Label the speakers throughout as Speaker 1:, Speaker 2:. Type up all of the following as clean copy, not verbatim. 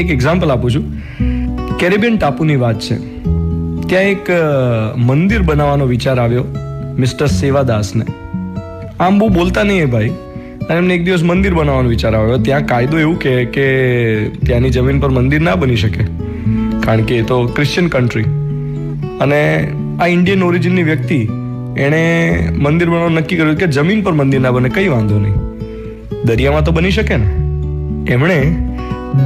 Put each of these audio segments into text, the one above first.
Speaker 1: એક એક્ઝામ્પલ આપું છું. કેરેબિયન ટાપુની વાત છે. ત્યાં એક મંદિર બનાવવાનો વિચાર આવ્યો મિસ્ટર સેવાદાસને. આમ બહુ બોલતા નહીં એ ભાઈ, અને એમને એક દિવસ મંદિર બનાવવાનો વિચાર આવ્યો. ત્યાં કાયદો એવું કે ત્યાંની જમીન પર મંદિર ના બની શકે, કારણ કે એ તો ક્રિશ્ચિયન કન્ટ્રી. અને આ ઇન્ડિયન ઓરિજિનની વ્યક્તિ એણે મંદિર બનાવવાનું નક્કી કર્યું કે જમીન પર મંદિર ના બને, કંઈ વાંધો નહીં, દરિયામાં તો બની શકે ને. એમણે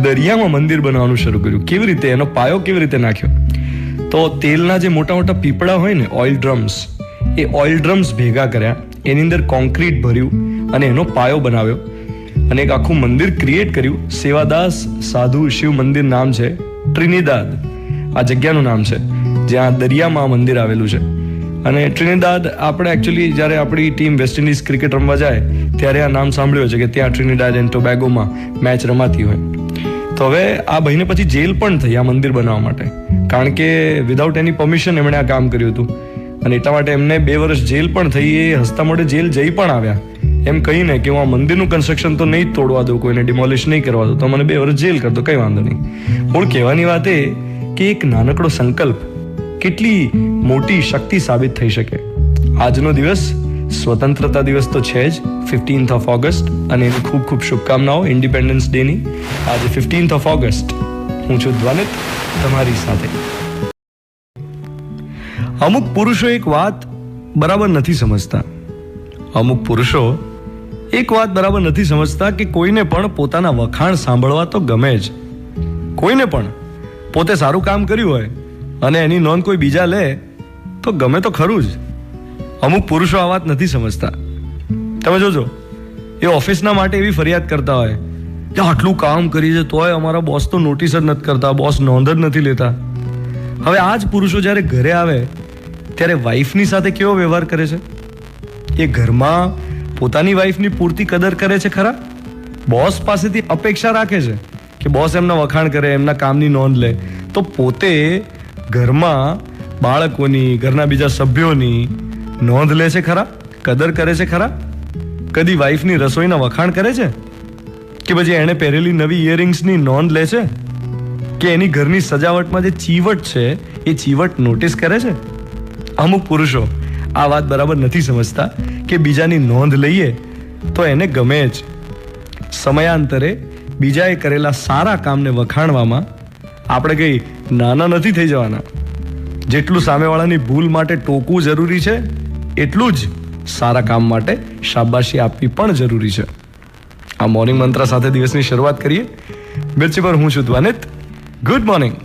Speaker 1: દરિયામાં મંદિર બનાવવાનું શરૂ કર્યું. કેવી રીતે? એનો પાયો કેવી રીતે નાખ્યો? તો તેલના જે મોટા મોટા પીપળા હોય ને, ઓઇલ ડ્રમ્સ, એ ઓઇલ ડ્રમ્સ ભેગા કર્યા, એની અંદર કોન્ક્રીટ ભર્યું અને એનો પાયો બનાવ્યો અને એક આખું મંદિર ક્રિએટ કર્યું. સેવાદાસ સાધુ શિવ મંદિર નામ છે. ટ્રિનિદાદ આ જગ્યાનું નામ છે, જ્યાં દરિયામાં આ મંદિર આવેલું છે. અને ટ્રિનિદાદ આપણે એકચ્યુઅલી જ્યારે આપણી ટીમ વેસ્ટ ઇન્ડિઝ ક્રિકેટ રમવા જાય ત્યારે આ નામ સાંભળ્યું છે કે ત્યાં ટ્રિનિદાદ એન્ડ ટોબેગોમાં મેચ રમાતી હોય. તો હવે આ ભાઈને પછી જેલ પણ થઈ આ મંદિર બનાવવા માટે, કારણ કે વિધાઉટ એની પરમિશન એમણે આ કામ કર્યું હતું. અને એટલા માટે એમને 2 વર્ષ જેલ પણ થઈ. એ હસતા મોઢે જેલ જઈ પણ આવ્યા, એમ કહીને કે હું આ મંદિરનું કન્સ્ટ્રક્શન તો નહીં તોડવા દઉં, કોઈને ડિમોલિશ નહીં કરવા દઉં, તો મને 2 વર્ષ જેલ કરતો, કંઈ વાંધો નહીં. મૂળ કહેવાની વાત એ કે એક નાનકડો સંકલ્પ કેટલી મોટી શક્તિ સાબિત થઈ શકે. આજનો દિવસ સ્વતંત્રતા દિવસ તો છે જ, 15th of August, અને એની ખૂબ ખૂબ શુભકામનાઓ ઇન્ડિપેન્ડન્સ ડેની. આજે 15th of August. હું છું ધ્વનિત, તમારી સાથે. અમુક પુરુષો એક વાત બરાબર નથી સમજતા. અમુક પુરુષો એક વાત બરાબર નથી સમજતા કે કોઈને પણ પોતાના વખાણ સાંભળવા તો ગમે જ. કોઈને પણ પોતે સારું કામ કર્યું હોય અને એની નોંધ કોઈ બીજા લે તો ગમે તો ખરું જ. અમુક પુરુષો આ વાત નથી સમજતા. તમે જોજો, એ ઓફિસના માટે એવી ફરિયાદ કરતા હોય કે આટલું કામ કરી છે તોય અમારા બોસ તો નોટિસ જ નથી કરતા, બોસ નોંધ જ નથી લેતા. હવે આ જ પુરુષો જ્યારે ઘરે આવે ત્યારે વાઈફની સાથે કેવો વ્યવહાર કરે છે? એ ઘરમાં પોતાની વાઈફની પૂરતી કદર કરે છે ખરા? બોસ પાસેથી અપેક્ષા રાખે છે કે બોસ એમના વખાણ કરે, એમના કામની નોંધ લે, તો પોતે ઘરમાં બાળકોની, ઘરના બીજા સભ્યોની નોંધ લે છે ખરા? કદર કરે છે ખરા? કદી વાઈફની રસોઈના વખાણ કરે છે? કે પછી એણે પહેરેલી નવી ઇયરિંગ્સની નોંધ લે છે? કે એની ઘરની સજાવટમાં જે ચીવટ છે એ ચીવટ નોટિસ કરે છે? અમુક પુરુષો આ વાત બરાબર નથી સમજતા કે બીજાની નોંધ લઈએ તો એને ગમે જ. સમયાંતરે બીજાએ કરેલા સારા કામને વખાણવામાં આપણે કંઈ નાના નથી થઈ જવાના. જેટલું સામેવાળાની ભૂલ માટે ટોકવું જરૂરી છે, એટલું જ સારા કામ માટે શાબાશી આપવી પણ જરૂરી છે. આ મોર્નિંગ મંત્ર સાથે દિવસની શરૂઆત કરીએ. મિર્ચી પર હું છું ધ્વનિત. Good morning.